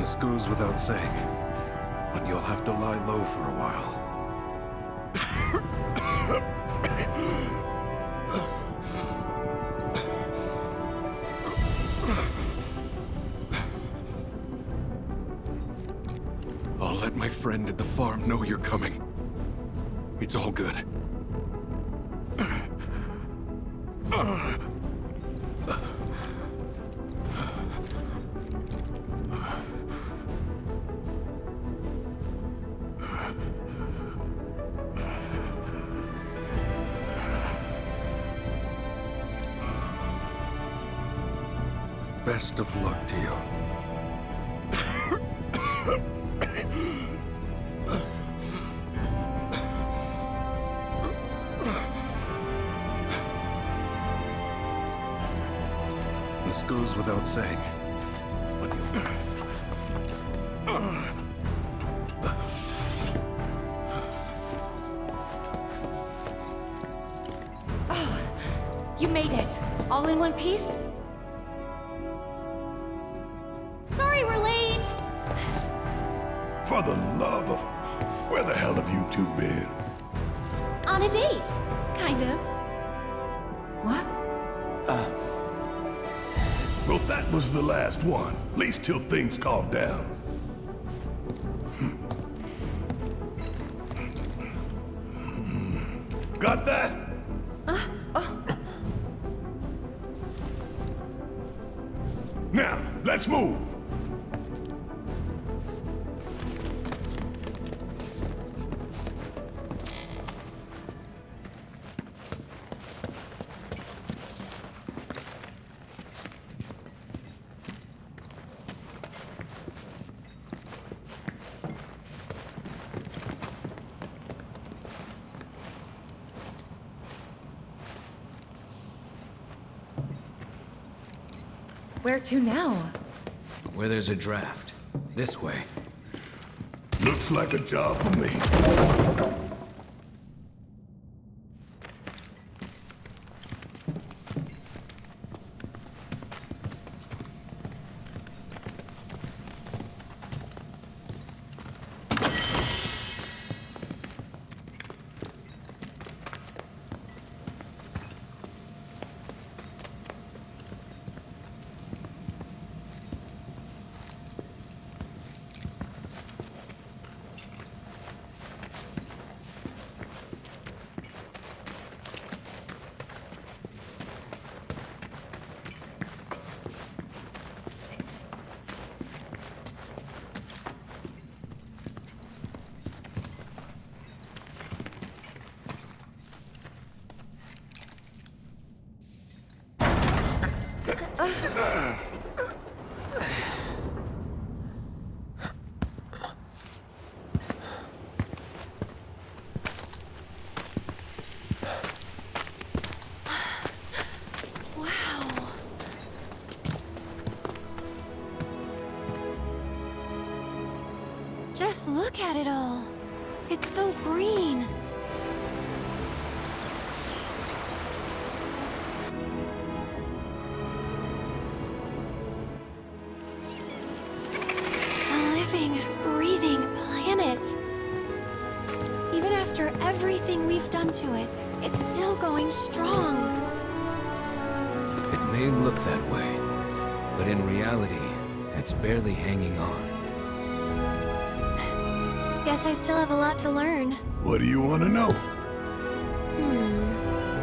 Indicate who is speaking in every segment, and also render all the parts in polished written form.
Speaker 1: This goes without saying, but you'll have to lie low for a while. I'll let my friend at the farm know you're coming. It's all good. Best of luck to you. This goes without saying, but you...
Speaker 2: Oh, you made it! All in one piece? Sorry we're late!
Speaker 3: For the love of... Where the hell have you two been?
Speaker 2: On a date, kind of. What?
Speaker 3: Well, that was the last one. At least till things calm down. Got that? Now, let's move.
Speaker 2: Where to now?
Speaker 4: Where there's a draft. This way.
Speaker 3: Looks like a job for me.
Speaker 2: Just look at it all. It's so green. A living, breathing planet. Even after everything we've done to it, it's still going strong.
Speaker 4: It may look that way, but in reality, it's barely hanging on.
Speaker 2: Guess I still have a lot to learn.
Speaker 3: What do you want to know?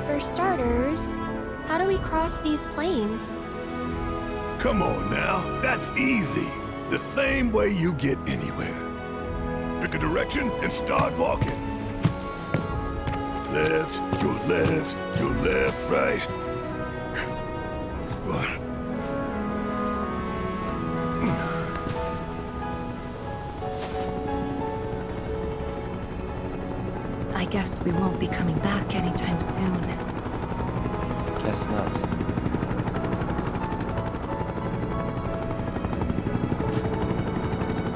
Speaker 2: For starters, how do we cross these plains?
Speaker 3: Come on now, that's easy. The same way you get anywhere. Pick a direction and start walking. Left, your left, your left, right.
Speaker 2: I guess we won't be coming back anytime soon.
Speaker 5: Guess not.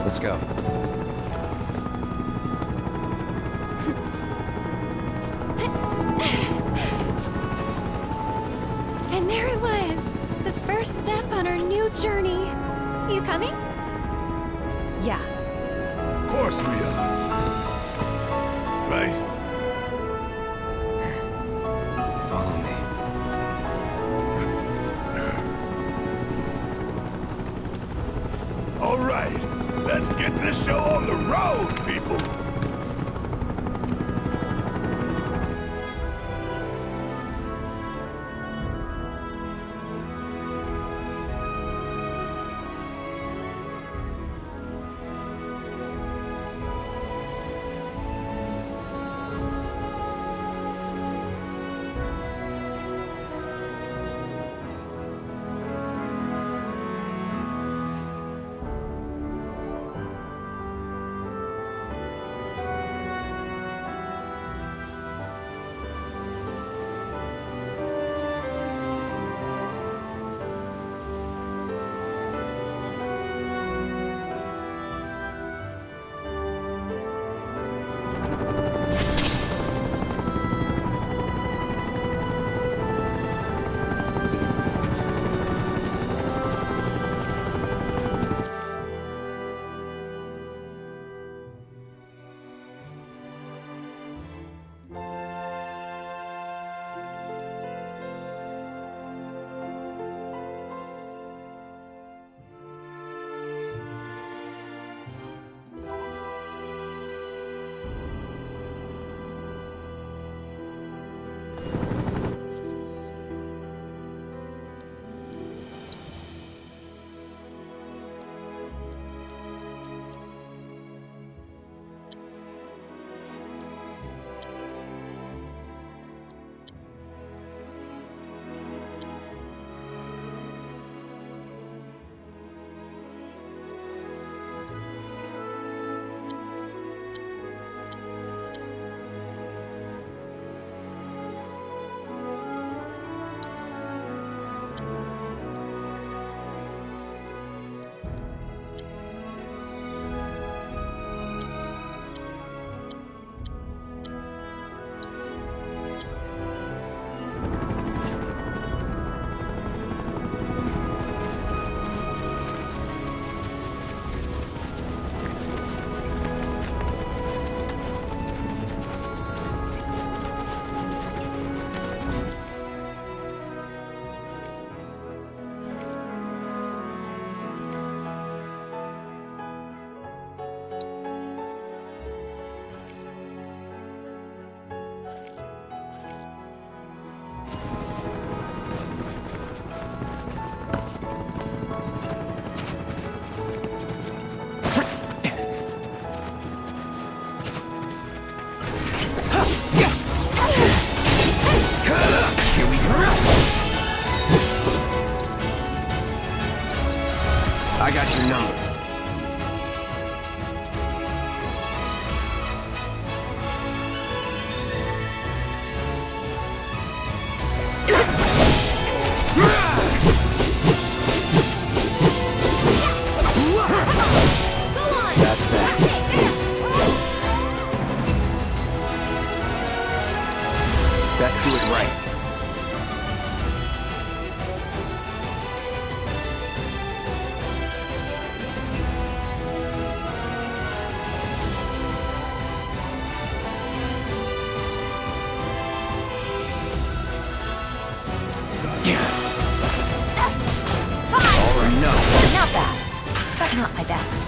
Speaker 5: Let's go.
Speaker 2: And there it was! The first step on our new journey. You coming? Yeah.
Speaker 3: Of course we are. Right?
Speaker 4: Follow me.
Speaker 3: All right, let's get this show on the road, people.
Speaker 4: I got your number.
Speaker 5: That's that.
Speaker 4: Best do it right.
Speaker 2: Not bad, but not my best.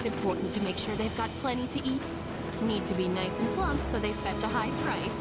Speaker 6: It's important to make sure they've got plenty to eat. Need to be nice and plump so they fetch a high price.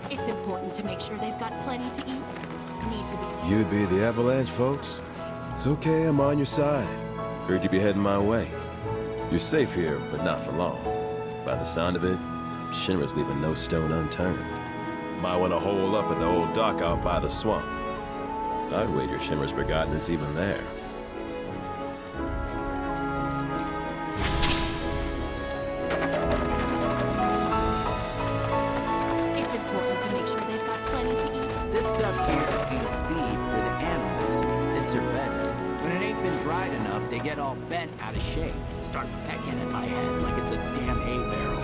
Speaker 6: It's important to make sure they've got plenty to eat. Need to be...
Speaker 7: You'd be the Avalanche, folks? It's okay, I'm on your side. Heard you'd be heading my way. You're safe here, but not for long. By the sound of it, Shinra's leaving no stone unturned. Might want to hole up at the old dock out by the swamp. I'd wager Shinra's forgotten it's even there.
Speaker 6: It's important to make sure they've got plenty to eat.
Speaker 8: This stuff here ain't feed for the animals. It's their bedding. When it ain't been dried enough, they get all bent out of shape. Start pecking at my head like it's a damn hay barrel.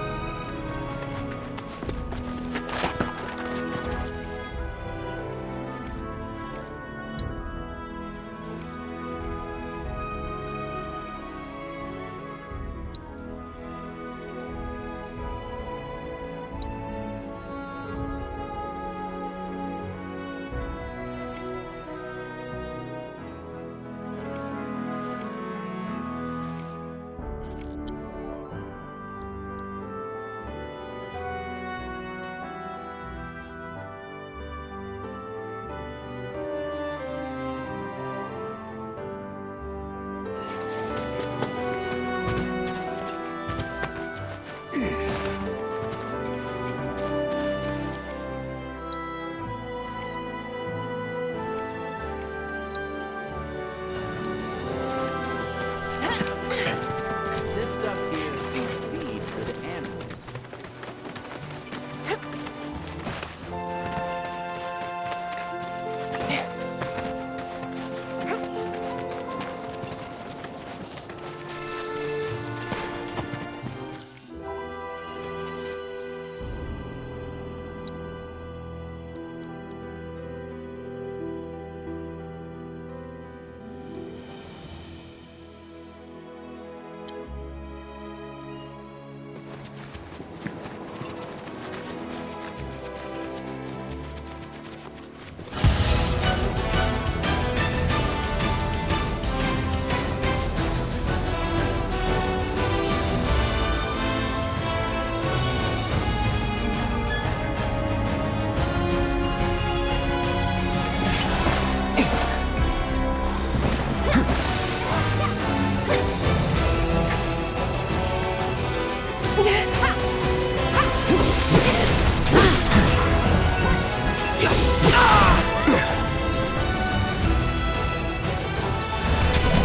Speaker 8: This stuff here ain't feed for the animals.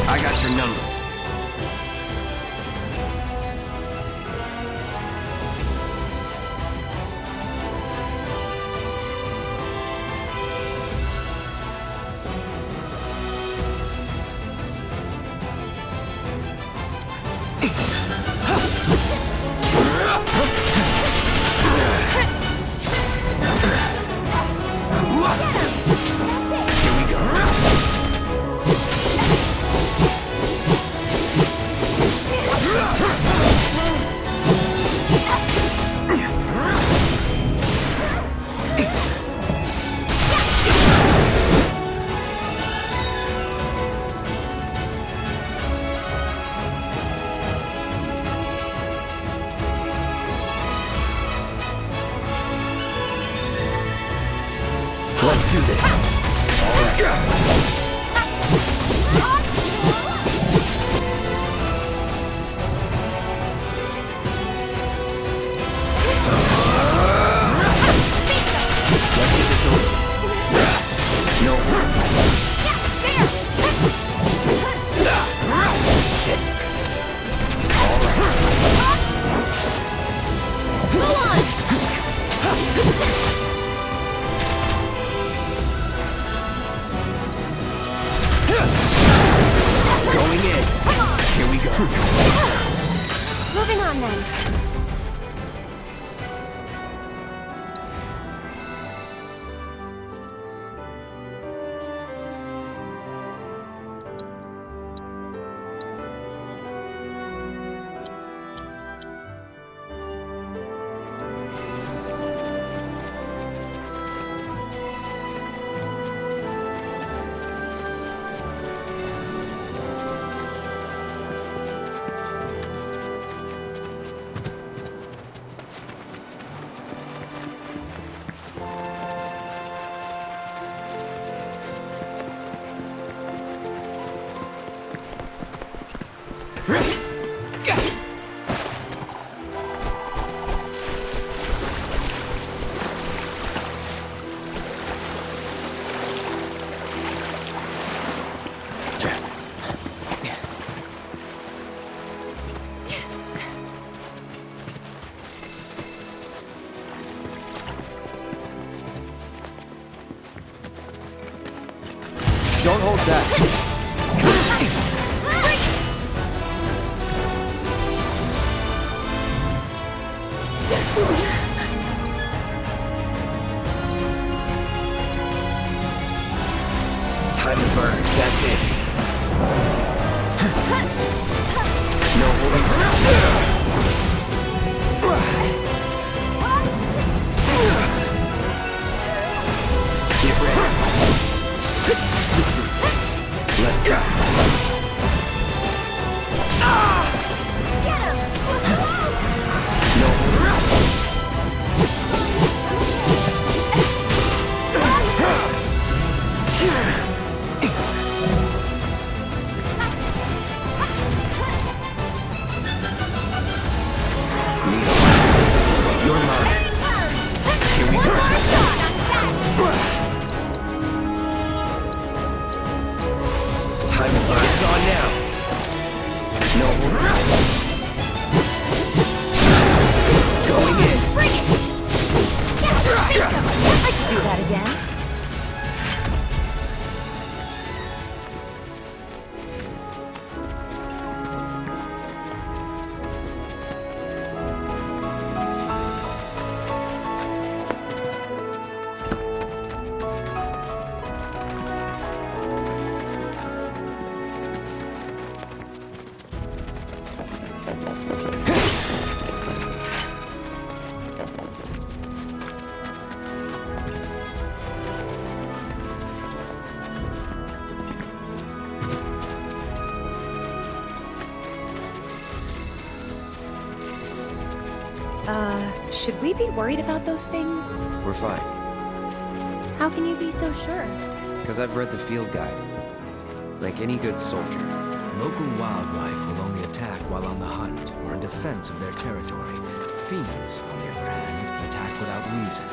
Speaker 4: I got your number.
Speaker 2: Moving on then.
Speaker 5: Don't hold back. Time to burn. That's it. No holding back. Get ready. Let's go.
Speaker 2: Get him!
Speaker 5: No. You're mine. Here we go. Time to burn. It's on now. No. Going in.
Speaker 2: Bring it! Yes, bingo! I can do that again. Should we be worried about those things?
Speaker 5: We're fine.
Speaker 2: How can you be so sure?
Speaker 5: Because I've read the field guide. Like any good soldier.
Speaker 4: Local wildlife will only attack while on the hunt or in defense of their territory. Fiends, on the other hand, attack without reason.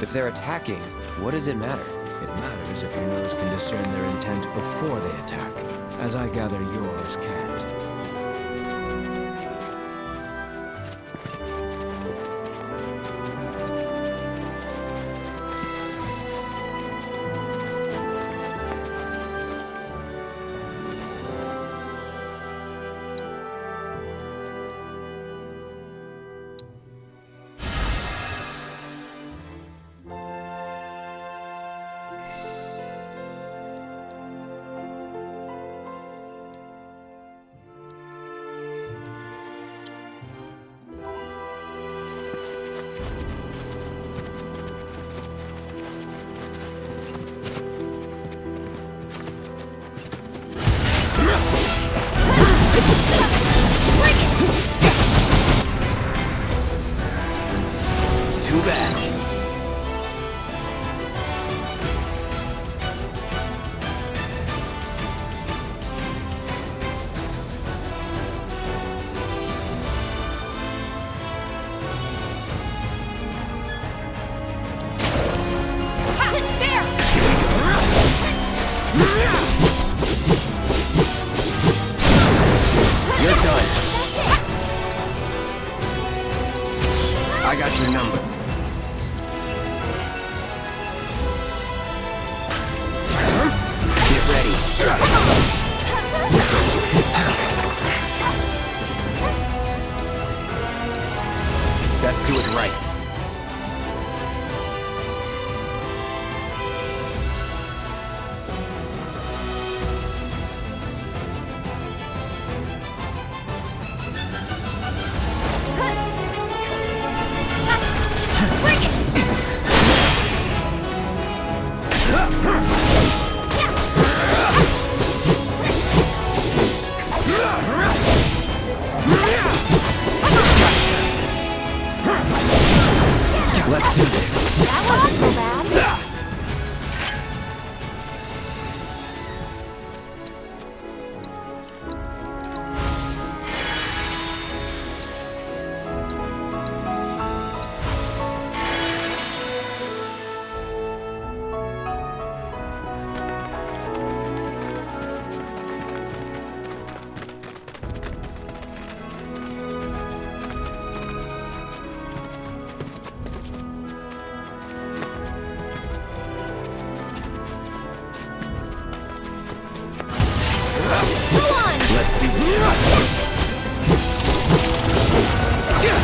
Speaker 5: If they're attacking, what does it matter?
Speaker 4: It matters if your nose can discern their intent before they attack, as I gather yours can't.
Speaker 5: Too bad. You're done. I got your number. Get ready.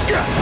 Speaker 5: Too bad.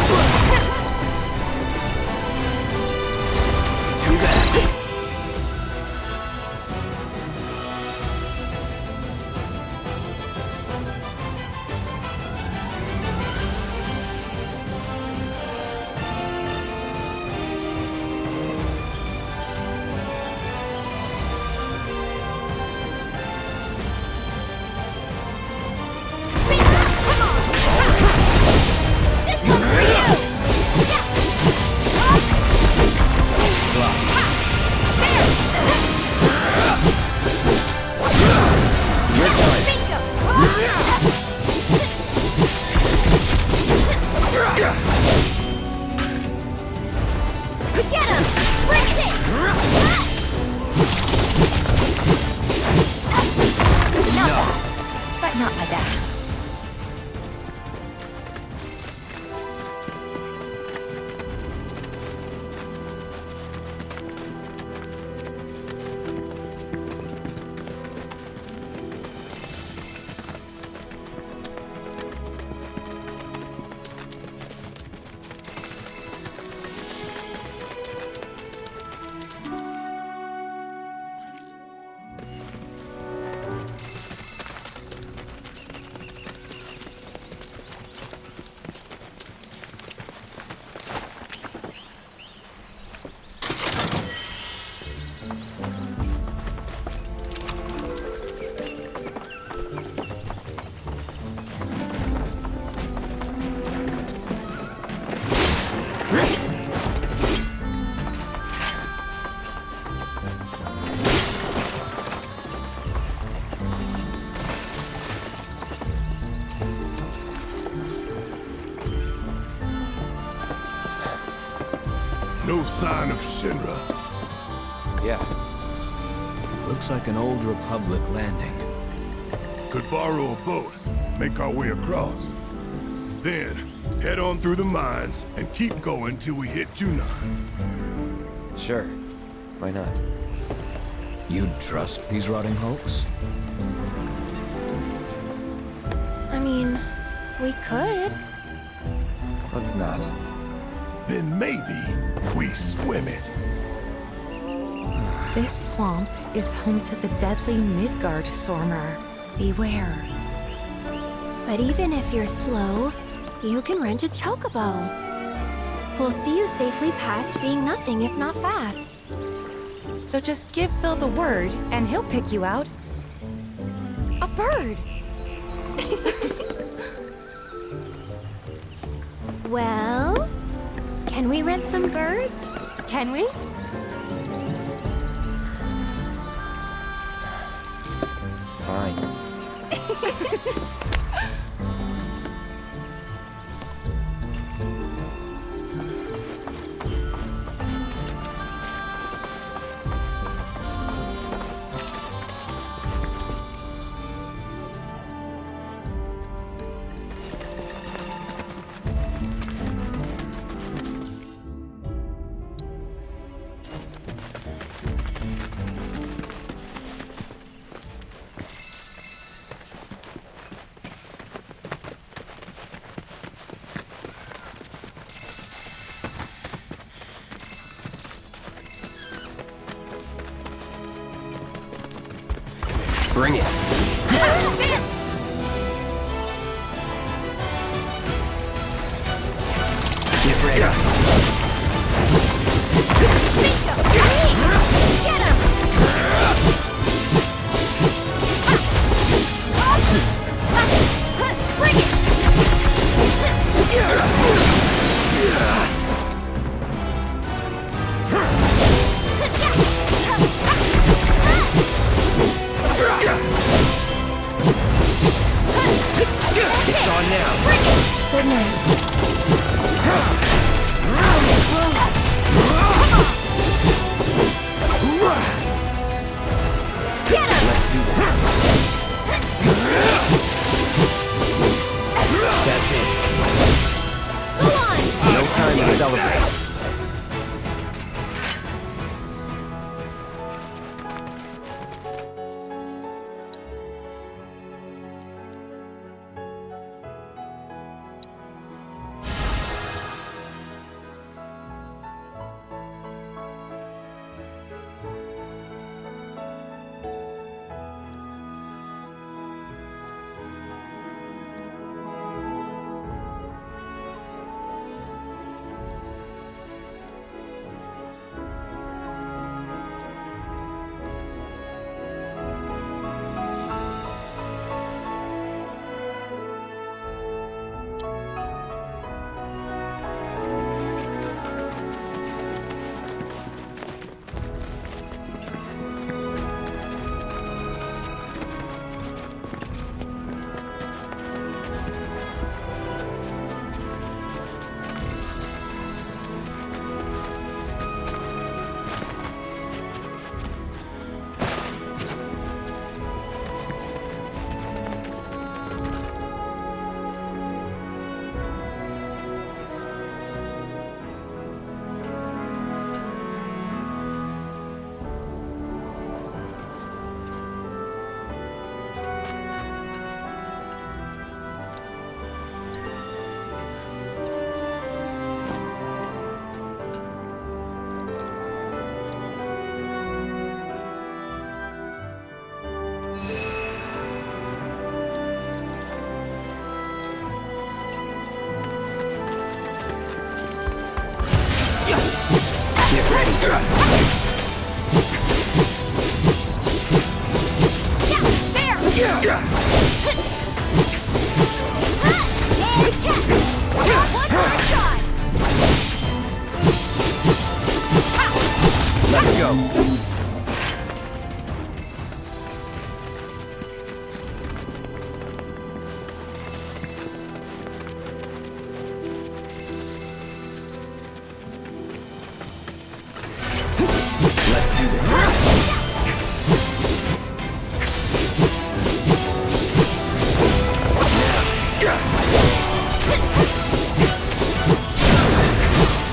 Speaker 3: No sign of Shinra.
Speaker 4: Yeah. Looks like an old Republic landing.
Speaker 3: Could borrow a boat, make our way across. Then, head on through the mines and keep going till we hit Junon.
Speaker 5: Sure. Why not?
Speaker 4: You'd trust these rotting hulks?
Speaker 2: I mean, we could.
Speaker 5: Let's not.
Speaker 3: Then maybe we swim it.
Speaker 9: This swamp is home to the deadly Midgard Sormer. Beware.
Speaker 2: But even if you're slow, you can rent a Chocobo. We'll see you safely past being nothing if not fast.
Speaker 9: So just give Bill the word, and he'll pick you out. A bird!
Speaker 2: Well, can we rent some birds?
Speaker 9: Can we?
Speaker 5: Fine. Bring it. Get ready.
Speaker 2: Get him! Bring it!
Speaker 5: Get ready.
Speaker 2: Yeah,
Speaker 5: Let's go. Let's do this.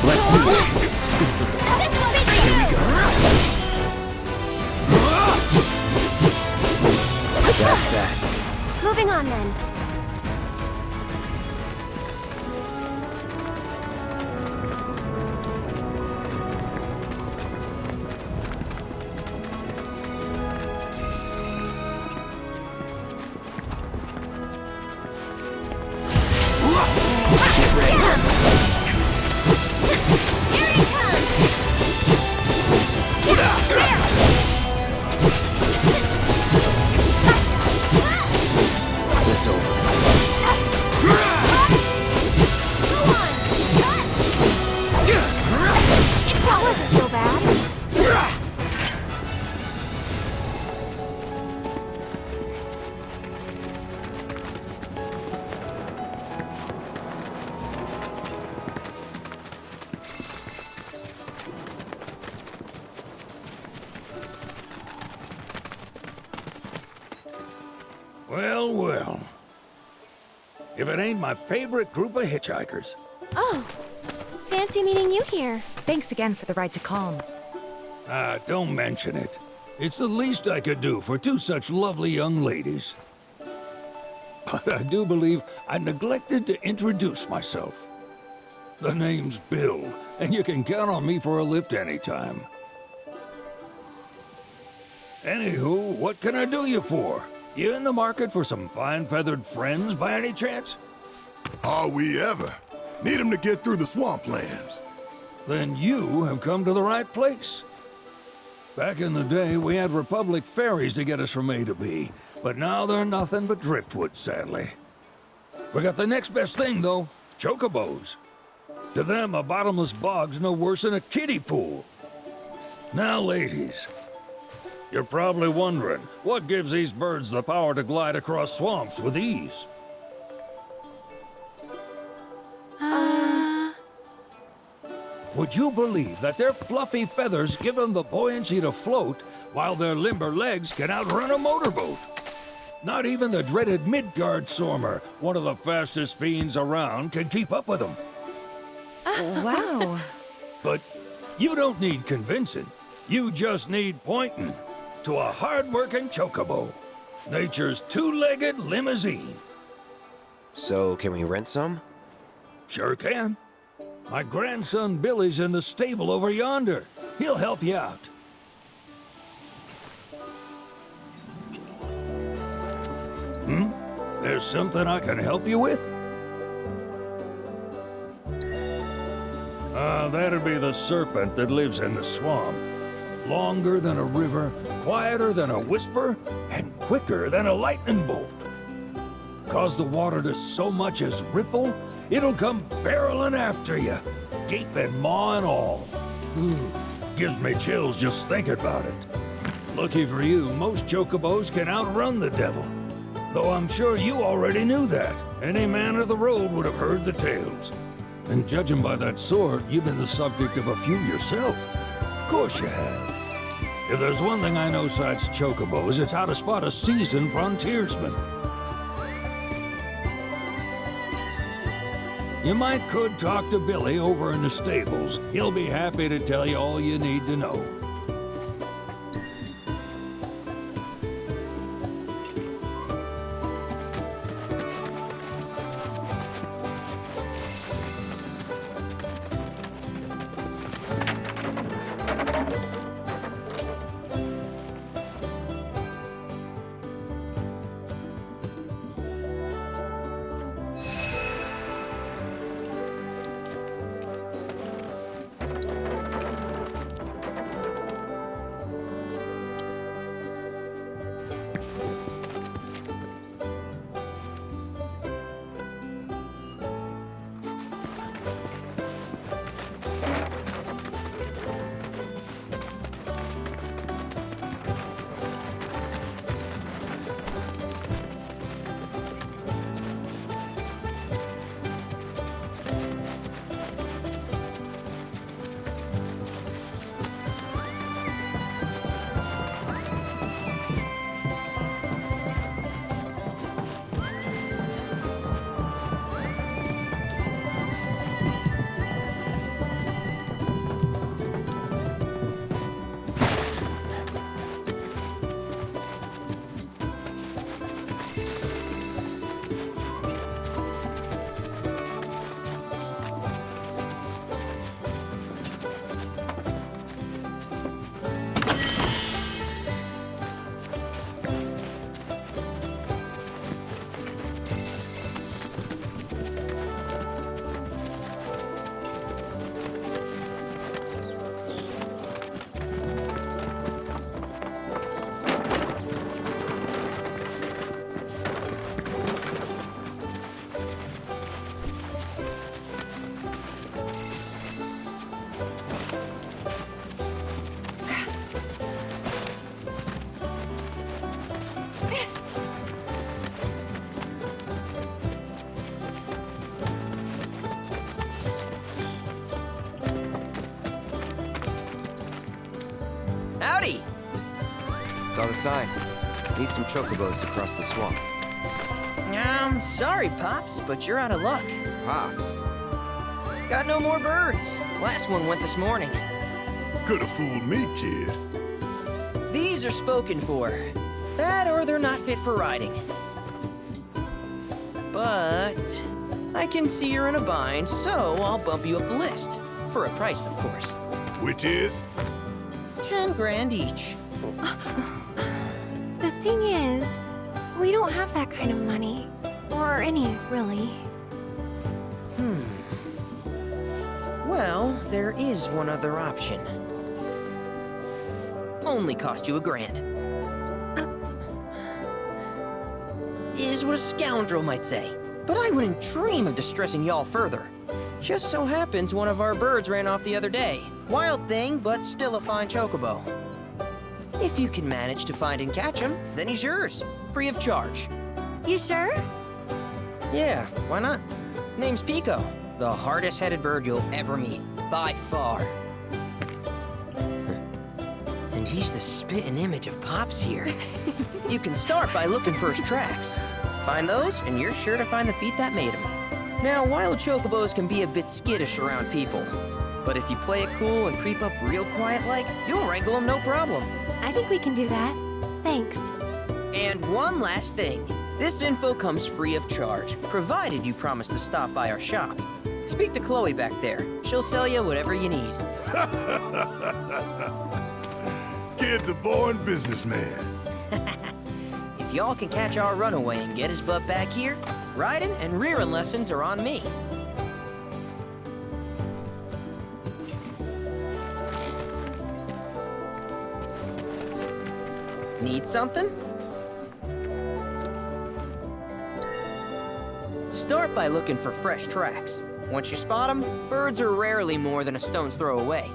Speaker 5: Let's do this. Here we go. That's that.
Speaker 2: moving on then.
Speaker 5: Get ready.
Speaker 2: Here he comes!
Speaker 5: It's over.
Speaker 2: That wasn't so bad.
Speaker 10: Well, well. If it ain't my favorite group of hitchhikers.
Speaker 2: Oh, fancy meeting you here.
Speaker 9: Thanks again for the ride to Calm.
Speaker 10: Ah, don't mention it. It's the least I could do for two such lovely young ladies. But I do believe I neglected to introduce myself. The name's Bill, and you can count on me for a lift anytime. Anywho, what can I do you for? You in the market for some fine-feathered friends by any chance?
Speaker 3: Are we ever? Need him to get through the swamplands.
Speaker 10: Then you have come to the right place. Back in the day, we had Republic ferries to get us from A to B, but now they're nothing but driftwood, sadly. We got the next best thing, though, Chocobos. To them, a bottomless bog's no worse than a kiddie pool. Now, ladies, you're probably wondering, what gives these birds the power to glide across swamps with ease? Would you believe that their fluffy feathers give them the buoyancy to float, while their limber legs can outrun a motorboat? Not even the dreaded Midgard Sormer, one of the fastest fiends around, can keep up with them.
Speaker 9: Wow.
Speaker 10: But you don't need convincing. You just need pointing to a hard-working Chocobo. Nature's two-legged limousine.
Speaker 5: So, can we rent some?
Speaker 10: Sure can. My grandson Billy's in the stable over yonder. He'll help you out. There's something I can help you with? That'd be the serpent that lives in the swamp. Longer than a river, quieter than a whisper, and quicker than a lightning bolt. Cause the water to so much as ripple, it'll come barreling after you, gaping maw and all. Gives me chills just thinking about it. Lucky for you, most chocobos can outrun the devil. Though I'm sure you already knew that. Any man of the road would have heard the tales. And judging by that sword, you've been the subject of a few yourself. Of course you have. If there's one thing I know besides chocobos, it's how to spot a seasoned frontiersman. You could talk to Billy over in the stables. He'll be happy to tell you all you need to know.
Speaker 5: Saw the sign. Need some chocobos to cross the swamp.
Speaker 11: Sorry, Pops, but you're out of luck.
Speaker 5: Pops.
Speaker 11: Got no more birds. Last one went this morning.
Speaker 3: Could've fooled me, kid.
Speaker 11: These are spoken for. That or they're not fit for riding. But I can see you're in a bind, so I'll bump you up the list. For a price, of course.
Speaker 3: Which is?
Speaker 11: 10 grand each.
Speaker 2: The thing is, we don't have that kind of money. Or any, really.
Speaker 11: Well, there is one other option. Only cost you $1,000. Is what a scoundrel might say. But I wouldn't dream of distressing y'all further. Just so happens one of our birds ran off the other day. Wild thing, but still a fine chocobo. If you can manage to find and catch him, then he's yours. Free of charge.
Speaker 2: You sure?
Speaker 11: Yeah, why not? Name's Pico. The hardest-headed bird you'll ever meet. By far. And he's the spitting image of Pops here. You can start by looking for his tracks. Find those, and you're sure to find the feet that made him. Now, wild chocobos can be a bit skittish around people. But if you play it cool and creep up real quiet-like, you'll wrangle them no problem.
Speaker 2: I think we can do that. Thanks.
Speaker 11: And one last thing. This info comes free of charge, provided you promise to stop by our shop. Speak to Chloe back there. She'll sell you whatever you need.
Speaker 3: Kid's a born businessman.
Speaker 11: If y'all can catch our runaway and get his butt back here, riding and rearing lessons are on me. Need something? Start by looking for fresh tracks. Once you spot them, birds are rarely more than a stone's throw away.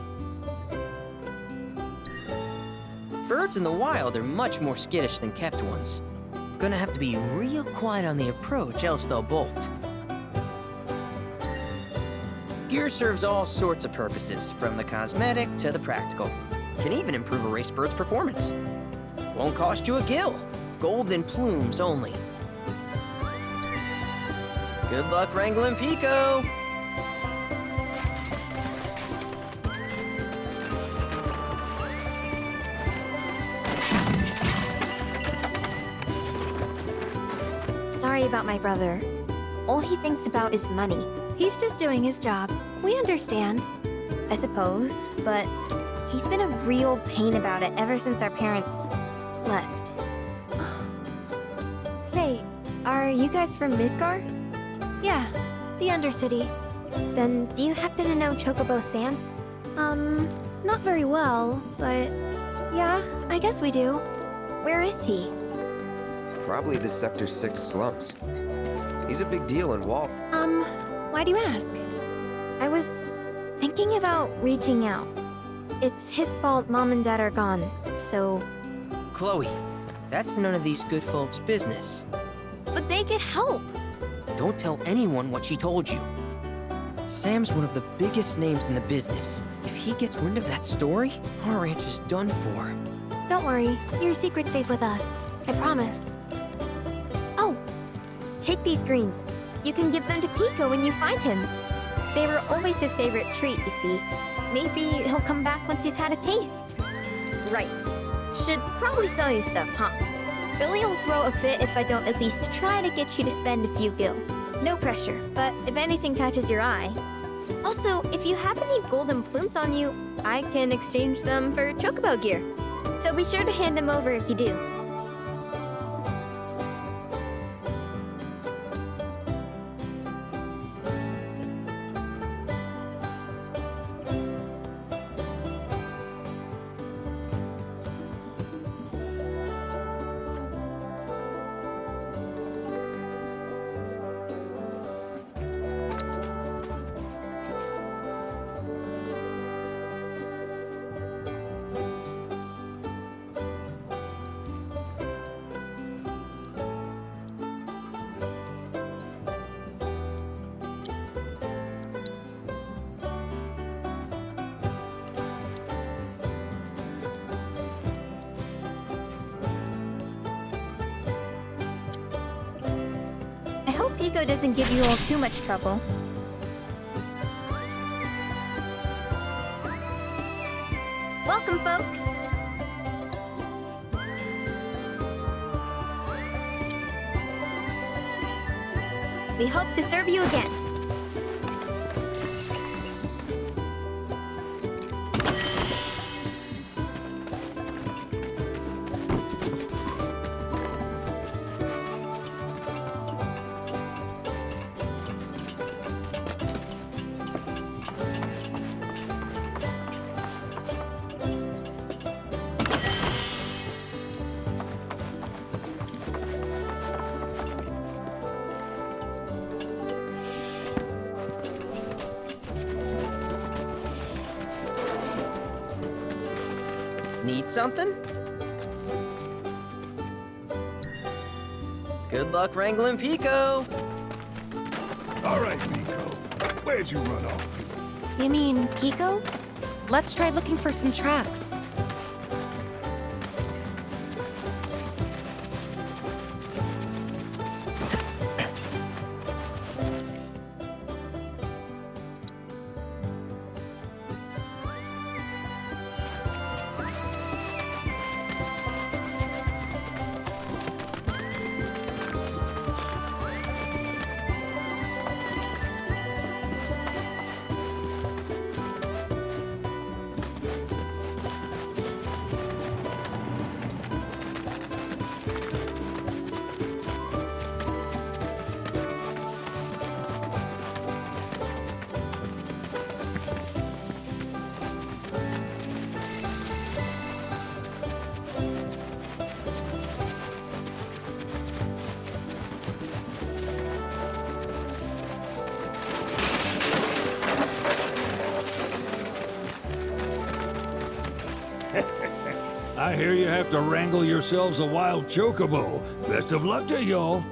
Speaker 11: Birds in the wild are much more skittish than kept ones. Gonna have to be real quiet on the approach, else they'll bolt. Gear serves all sorts of purposes, from the cosmetic to the practical. Can even improve a race bird's performance. Won't cost you a gill. Golden plumes only. Good luck wrangling Pico!
Speaker 2: Sorry about my brother. All he thinks about is money. He's just doing his job. We understand.
Speaker 12: I suppose, but he's been a real pain about it ever since our parents left. Say, are you guys from Midgar?
Speaker 2: Yeah, the Undercity.
Speaker 12: Then do you happen to know Chocobo Sam?
Speaker 2: Not very well, but yeah, I guess we do.
Speaker 12: Where is he?
Speaker 5: Probably the Sector 6 slums. He's a big deal in Walt.
Speaker 2: Why do you ask?
Speaker 12: I was thinking about reaching out. It's his fault Mom and Dad are gone, so...
Speaker 11: Chloe, that's none of these good folks' business.
Speaker 12: But they get help!
Speaker 11: Don't tell anyone what she told you. Sam's one of the biggest names in the business. If he gets wind of that story, our ranch is done for.
Speaker 2: Don't worry, your secret's safe with us. I promise.
Speaker 12: Oh! Take these greens. You can give them to Pico when you find him. They were always his favorite treat, you see. Maybe he'll come back once he's had a taste. Right. Should probably sell you stuff, huh? Billy will throw a fit if I don't at least try to get you to spend a few gil. No pressure, but if anything catches your eye. Also, if you have any golden plumes on you, I can exchange them for Chocobo gear. So be sure to hand them over if you do. Pico doesn't give you all too much trouble. Welcome, folks! We hope to serve you again.
Speaker 11: Need something? Good luck wrangling Pico.
Speaker 3: All right, Pico. Where'd you run off?
Speaker 2: You mean Pico?
Speaker 9: Let's try looking for some tracks.
Speaker 10: I hear you have to wrangle yourselves a wild chocobo. Best of luck to y'all.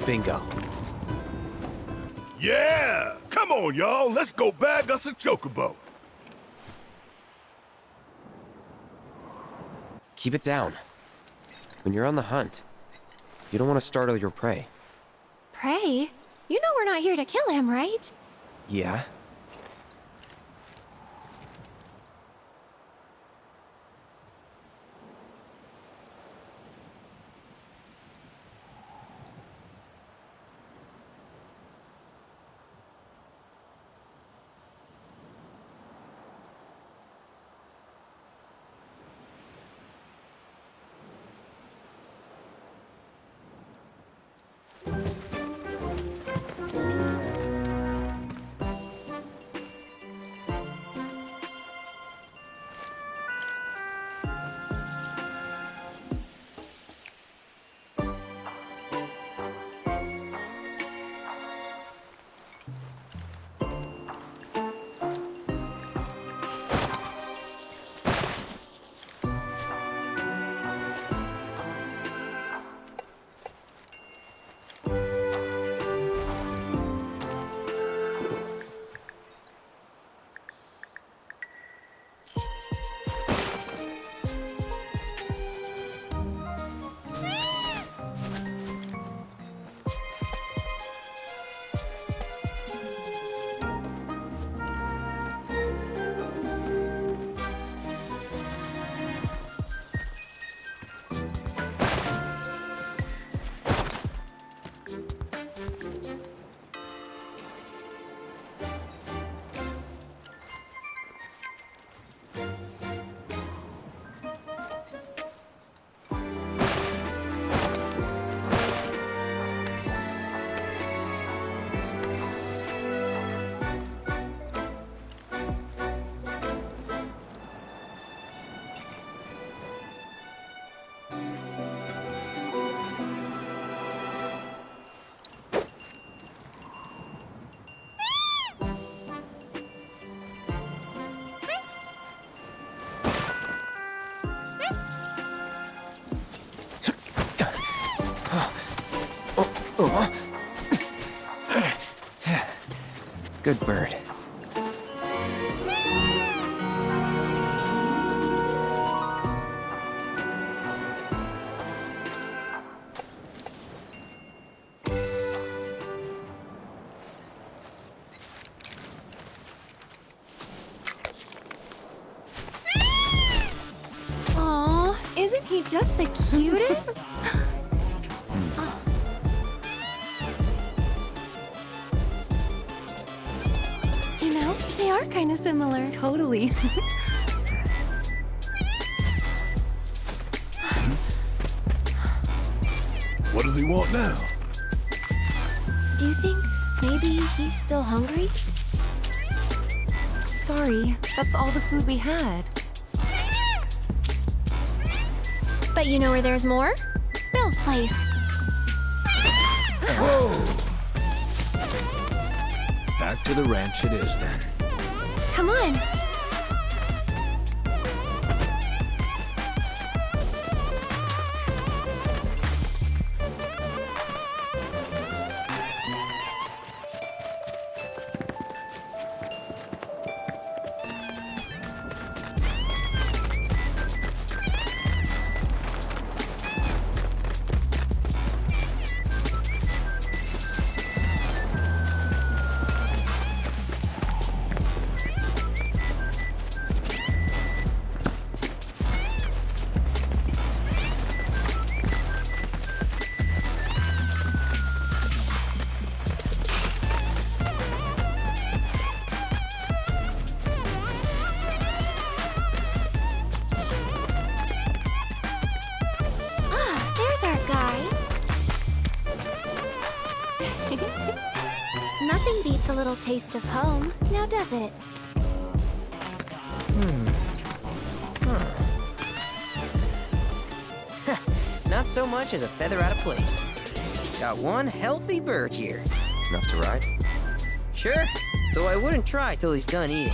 Speaker 5: Bingo.
Speaker 3: Yeah! Come on, y'all. Let's go bag us a chocobo.
Speaker 5: Keep it down. When you're on the hunt, you don't want to startle your prey.
Speaker 2: Prey? You know we're not here to kill him, right?
Speaker 5: Yeah?
Speaker 11: Good bird.
Speaker 2: Aw, isn't he just the cutest? You know, they are kind of similar.
Speaker 9: Totally.
Speaker 3: What does he want now?
Speaker 2: Do you think maybe he's still hungry?
Speaker 9: Sorry, that's all the food we had.
Speaker 2: But you know where there's more? Bill's place.
Speaker 4: Back to the ranch it is then.
Speaker 2: Come on. Nothing beats a little taste of home, now does it?
Speaker 11: Not so much as a feather out of place. Got one healthy bird here.
Speaker 5: Enough to ride?
Speaker 11: Sure, though I wouldn't try till he's done eating.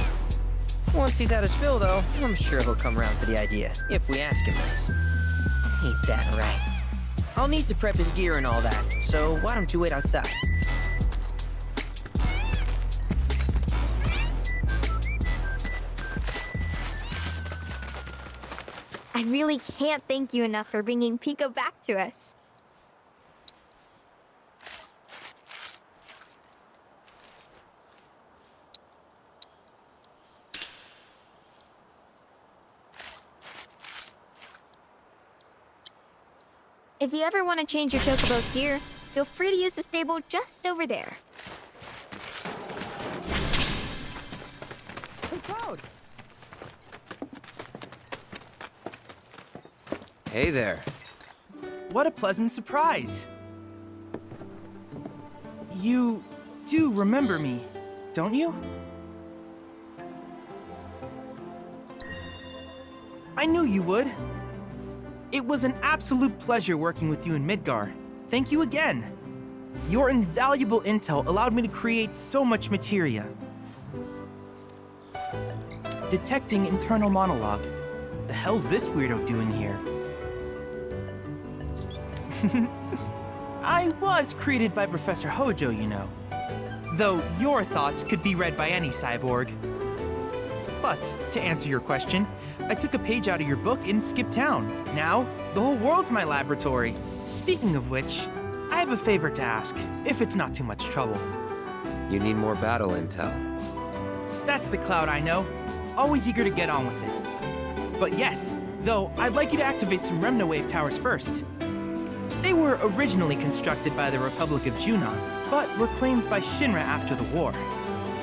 Speaker 11: Once he's had his fill, though, I'm sure he'll come around to the idea, if we ask him nice. Ain't that right? I'll need to prep his gear and all that, so why don't you wait outside?
Speaker 12: I really can't thank you enough for bringing Pico back to us. If you ever want to change your Chocobo's gear, feel free to use the stable just over there.
Speaker 5: Hey, Cloud! Hey there.
Speaker 13: What a pleasant surprise. You do remember me, don't you? I knew you would. It was an absolute pleasure working with you in Midgar. Thank you again. Your invaluable intel allowed me to create so much materia. Detecting internal monologue. The hell's this weirdo doing here? I was created by Professor Hojo, you know. Though your thoughts could be read by any cyborg. But, to answer your question, I took a page out of your book and skipped town. Now, the whole world's my laboratory. Speaking of which, I have a favor to ask, if it's not too much trouble.
Speaker 5: You need more battle intel.
Speaker 13: That's the Cloud I know. Always eager to get on with it. But yes, though, I'd like you to activate some Remna-Wave towers first. They were originally constructed by the Republic of Junon, but were claimed by Shinra after the war.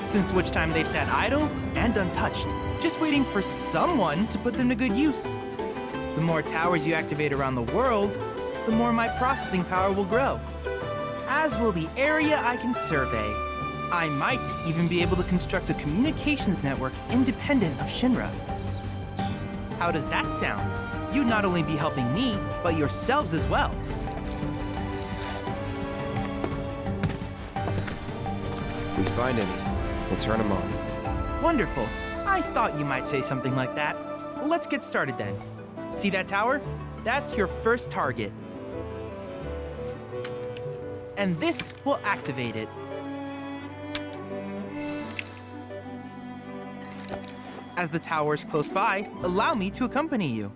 Speaker 13: Since which time they've sat idle and untouched, just waiting for someone to put them to good use. The more towers you activate around the world, the more my processing power will grow. As will the area I can survey. I might even be able to construct a communications network independent of Shinra. How does that sound? You'd not only be helping me, but yourselves as well.
Speaker 5: If we find any, we'll turn them on.
Speaker 13: Wonderful. I thought you might say something like that. Let's get started then. See that tower? That's your first target. And this will activate it. As the tower is close by, allow me to accompany you.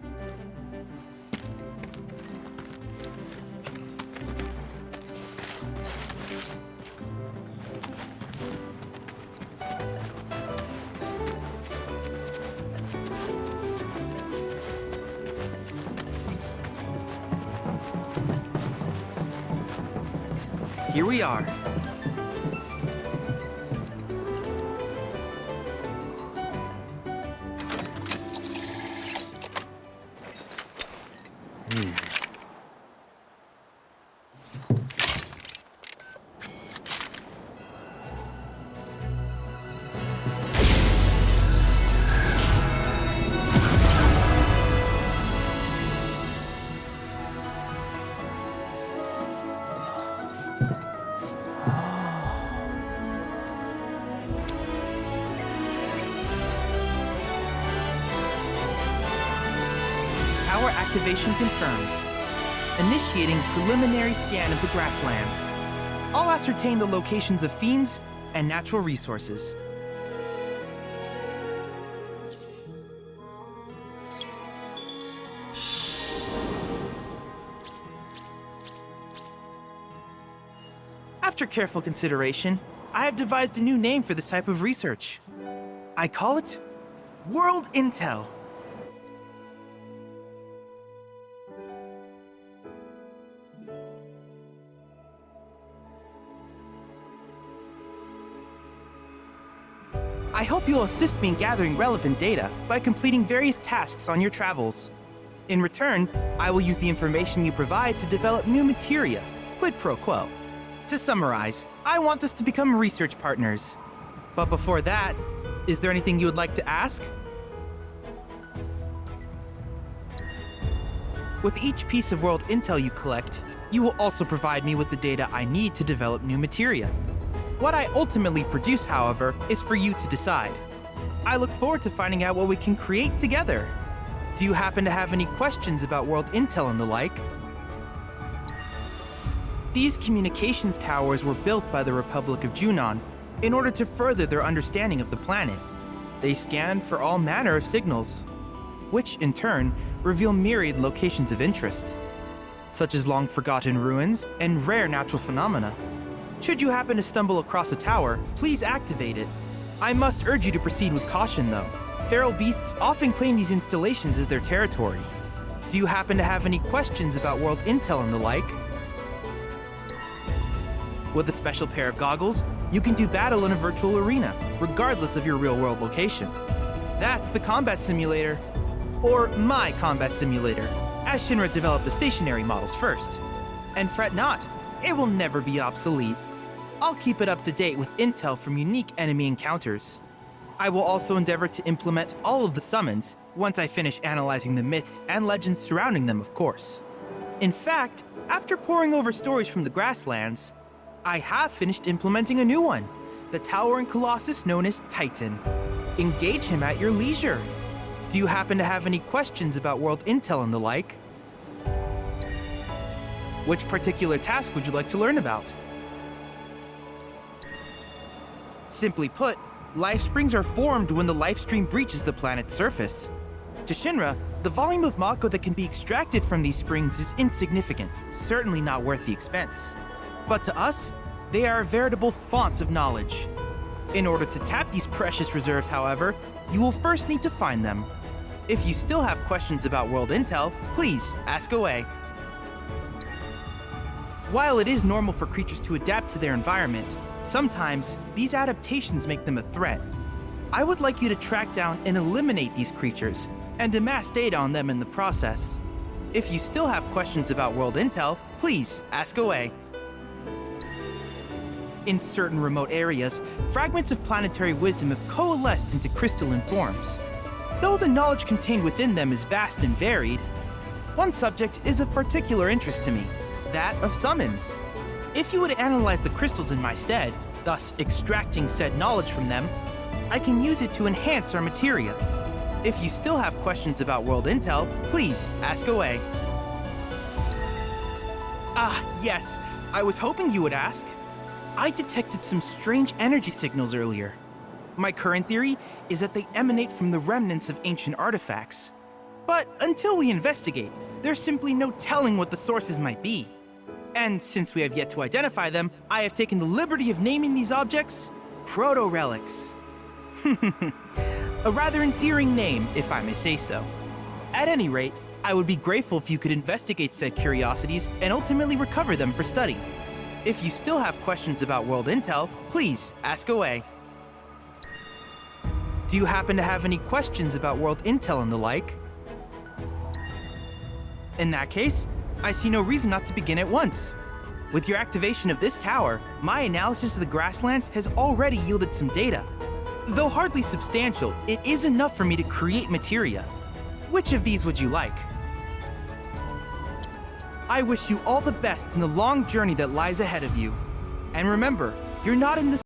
Speaker 13: Here we are. Tower activation confirmed. Initiating preliminary scan of the grasslands. I'll ascertain the locations of fiends and natural resources. After careful consideration, I have devised a new name for this type of research. I call it World Intel. I hope you'll assist me in gathering relevant data by completing various tasks on your travels. In return, I will use the information you provide to develop new materia, quid pro quo. To summarize, I want us to become research partners. But before that, is there anything you would like to ask? With each piece of world intel you collect, you will also provide me with the data I need to develop new materia. What I ultimately produce, however, is for you to decide. I look forward to finding out what we can create together. Do you happen to have any questions about world intel and the like? These communications towers were built by the Republic of Junon in order to further their understanding of the planet. They scan for all manner of signals, which in turn reveal myriad locations of interest, such as long-forgotten ruins and rare natural phenomena. Should you happen to stumble across a tower, please activate it. I must urge you to proceed with caution, though. Feral beasts often claim these installations as their territory. Do you happen to have any questions about world intel and the like? With a special pair of goggles, you can do battle in a virtual arena, regardless of your real-world location. That's the combat simulator. Or my combat simulator, as Shinra developed the stationary models first. And fret not, it will never be obsolete. I'll keep it up to date with intel from unique enemy encounters. I will also endeavor to implement all of the summons once I finish analyzing the myths and legends surrounding them, of course. In fact, after poring over stories from the grasslands, I have finished implementing a new one, the towering colossus known as Titan. Engage him at your leisure. Do you happen to have any questions about world intel and the like? Which particular task would you like to learn about? Simply put, life springs are formed when the Lifestream breaches the planet's surface. To Shinra, the volume of Mako that can be extracted from these springs is insignificant, certainly not worth the expense. But to us, they are a veritable font of knowledge. In order to tap these precious reserves, however, you will first need to find them. If you still have questions about world intel, please ask away. While it is normal for creatures to adapt to their environment, sometimes these adaptations make them a threat. I would like you to track down and eliminate these creatures, and amass data on them in the process. If you still have questions about world intel, please ask away. In certain remote areas, fragments of planetary wisdom have coalesced into crystalline forms. Though the knowledge contained within them is vast and varied, one subject is of particular interest to me, that of summons. If you would analyze the crystals in my stead, thus extracting said knowledge from them, I can use it to enhance our materia. If you still have questions about world intel, please ask away. Ah, yes, I was hoping you would ask. I detected some strange energy signals earlier. My current theory is that they emanate from the remnants of ancient artifacts. But until we investigate, there's simply no telling what the sources might be. And since we have yet to identify them, I have taken the liberty of naming these objects proto-relics. A rather endearing name, if I may say so. At any rate, I would be grateful if you could investigate said curiosities and ultimately recover them for study. If you still have questions about world intel, please ask away. Do you happen to have any questions about world intel and the like? In that case, I see no reason not to begin at once. With your activation of this tower, my analysis of the grasslands has already yielded some data. Though hardly substantial, it is enough for me to create materia. Which of these would you like? I wish you all the best in the long journey that lies ahead of you. And remember, you're not in the